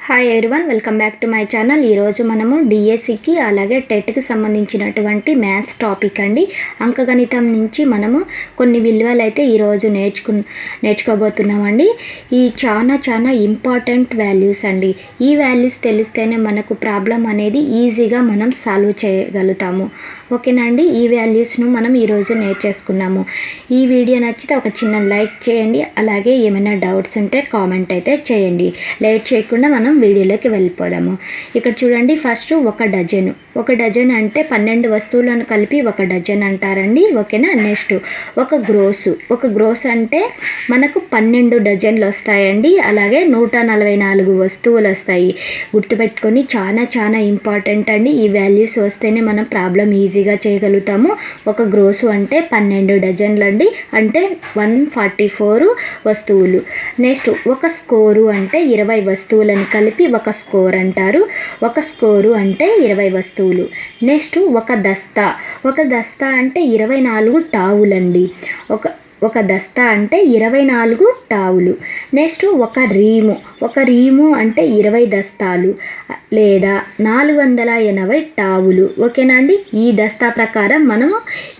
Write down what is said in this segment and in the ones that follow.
Hi everyone, welcome back to my channel. ఈరోజు మనము డిఎస్సికి అలాగే టెట్కి సంబంధించినటువంటి మ్యాథ్స్ టాపిక్ అండి. అంకగణితం నుంచి మనము కొన్ని విలువలు అయితే ఈరోజు నేర్చుకోబోతున్నామండి. ఈ చాలా ఇంపార్టెంట్ వాల్యూస్ అండి. ఈ వాల్యూస్ తెలిస్తేనే మనకు ప్రాబ్లం అనేది ఈజీగా మనం సాల్వ్ చేయగలుగుతాము. ఓకేనా అండి. ఈ వాల్యూస్ను మనం ఈరోజు నేర్చేసుకున్నాము. ఈ వీడియో నచ్చితే ఒక చిన్న లైక్ చేయండి. అలాగే ఏమైనా డౌట్స్ ఉంటే కామెంట్ అయితే చేయండి. లేట్ చేయకుండా మనం వీడియోలోకి వెళ్ళిపోదాము. ఇక్కడ చూడండి, ఫస్ట్ ఒక డజన్ అంటే 12 వస్తువులను కలిపి ఒక డజన్ అంటారండి. ఓకేనా. నెక్స్ట్ ఒక గ్రోస్ అంటే మనకు 12 డజన్లు వస్తాయండి. అలాగే 144 వస్తువులు వస్తాయి. గుర్తుపెట్టుకొని చాలా ఇంపార్టెంట్ అండి. ఈ వాల్యూస్ వస్తేనే మనం ప్రాబ్లం ఈజీగా చేయగలుగుతాము. ఒక గ్రోసు అంటే 12 డజన్లు అండి, అంటే 144 వస్తువులు. నెక్స్ట్ ఒక స్కోరు అంటే 20 వస్తువులను కలిపి ఒక స్కోర్ అంటారు. ఒక స్కోరు అంటే 20 వస్తువులు. నెక్స్ట్ ఒక దస్తా అంటే 24 టావులండి. ఒక దస్తా అంటే 24 టావులు. నెక్స్ట్ ఒక రీము అంటే 20 దస్తాలు లేదా 480 టావులు. ఓకేనా అండి. ఈ దస్తా ప్రకారం మనము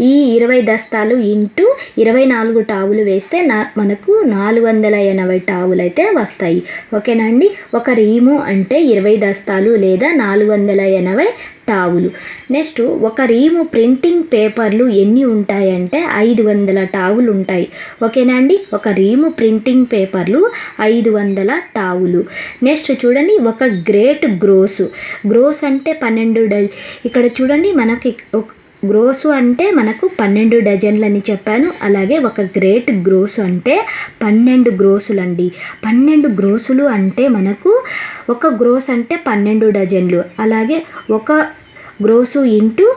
ఈ 20 దస్తాలు ఇంటూ 24 టావులు వేస్తే మనకు 480 టావులు అయితే వస్తాయి. ఓకేనా అండి. ఒక రీము అంటే 20 దస్తాలు లేదా 480 టావులు. నెక్స్ట్ ఒక రీము ప్రింటింగ్ పేపర్లు ఎన్ని ఉంటాయంటే 500 టావులు ఉంటాయి. ఓకేనా అండి. ఒక రీము ప్రింటింగ్ పేపర్లు 500 టావులు. నెక్స్ట్ చూడండి, ఒక గ్రేట్ గ్రోస్ అంటే 12 ఇక్కడ చూడండి, మనకి గ్రోసు అంటే మనకు 12 డజన్లు అని చెప్పాను. అలాగే ఒక గ్రేట్ గ్రోసు అంటే 12 గ్రోసులండి. 12 గ్రోసులు అంటే మనకు ఒక గ్రోస్ అంటే 12 డజన్లు. అలాగే ఒక గ్రోసు ఇంటూ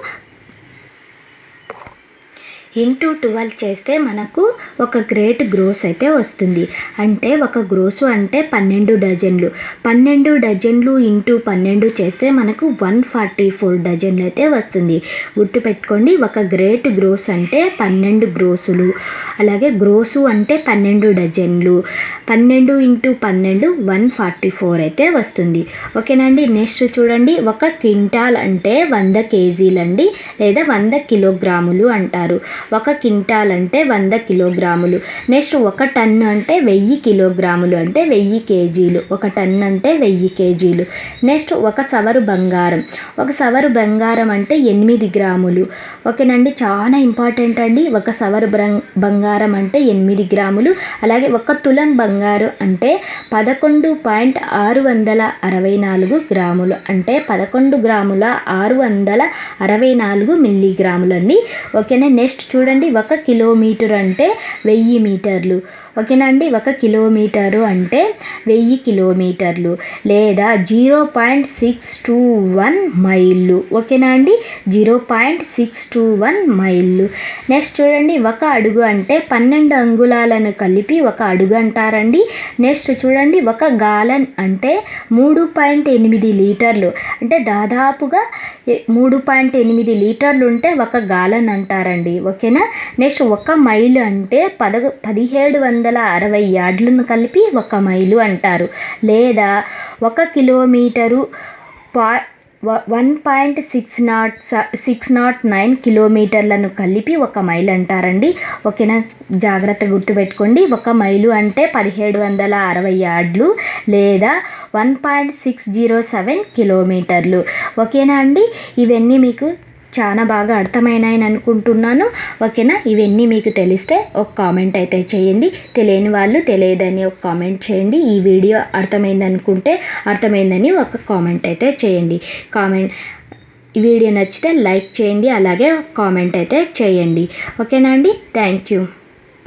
12 చేస్తే మనకు ఒక గ్రేట్ గ్రోస్ అయితే వస్తుంది. అంటే ఒక గ్రోసు అంటే 12 డజన్లు. 12 డజన్లు ఇంటూ 12 చేస్తే మనకు 144 డజన్లు అయితే వస్తుంది. గుర్తుపెట్టుకోండి, ఒక గ్రేట్ గ్రోస్ అంటే 12 గ్రోసులు. అలాగే గ్రోసు అంటే 12 డజన్లు. 12 ఇంటూ 12 144 అయితే వస్తుంది. ఓకేనండి. నెక్స్ట్ చూడండి, ఒక క్వింటాల్ అంటే 100 కేజీలండి లేదా 100 కిలోగ్రాములు అంటారు. ఒక క్వింటాల్ అంటే 100 కిలోగ్రాములు. నెక్స్ట్ ఒక టన్ను అంటే 1000 కిలోగ్రాములు అంటే 1000 కేజీలు. ఒక టన్ను అంటే 1000 కేజీలు. నెక్స్ట్ ఒక సవరు బంగారం అంటే 8 గ్రాములు. ఓకేనండి. చాలా ఇంపార్టెంట్ అండి. ఒక సవరు బంగారం అంటే 8 గ్రాములు. అలాగే ఒక తులం బంగారు అంటే 11.664 గ్రాములు అంటే 11 గ్రాముల 664 మిల్లీగ్రాములు అండి. ఓకేనా. నెక్స్ట్ చూడండి, ఒక కిలోమీటర్ అంటే 1000 మీటర్లు. ఓకేనా అండి. ఒక కిలోమీటరు అంటే 1000 కిలోమీటర్లు లేదా 0.621 మైళ్ళు. ఓకేనా అండి. 0.621 మైళ్ళు. నెక్స్ట్ చూడండి, ఒక అడుగు అంటే 12 అంగుళాలను కలిపి ఒక అడుగు అంటారండి. నెక్స్ట్ చూడండి, ఒక గాలన్ అంటే 3.8 లీటర్లు అంటే దాదాపుగా 3.8 లీటర్లు ఉంటే ఒక గాలన్ అంటారండి. ఓకేనా. నెక్స్ట్ ఒక మైలు అంటే 1760 యార్డులను కలిపి ఒక మైలు అంటారు. లేదా ఒక కిలోమీటరు 1.609 కిలోమీటర్లను కలిపి ఒక మైలు అంటారండి. ఓకేనా. జాగ్రత్త గుర్తుపెట్టుకోండి. ఒక మైలు అంటే 1760 యార్డులు లేదా 1.607 కిలోమీటర్లు. ఓకేనా అండి. ఇవన్నీ మీకు చాలా బాగా అర్థమైనాయని అనుకుంటున్నాను. ఓకేనా. ఇవన్నీ మీకు తెలిస్తే ఒక కామెంట్ అయితే చేయండి. తెలియని వాళ్ళు తెలియదని ఒక కామెంట్ చేయండి. ఈ వీడియో అర్థమైందని ఒక కామెంట్ అయితే చేయండి. ఈ వీడియో నచ్చితే లైక్ చేయండి. అలాగే కామెంట్ అయితే చేయండి. ఓకేనా అండి. Thank you.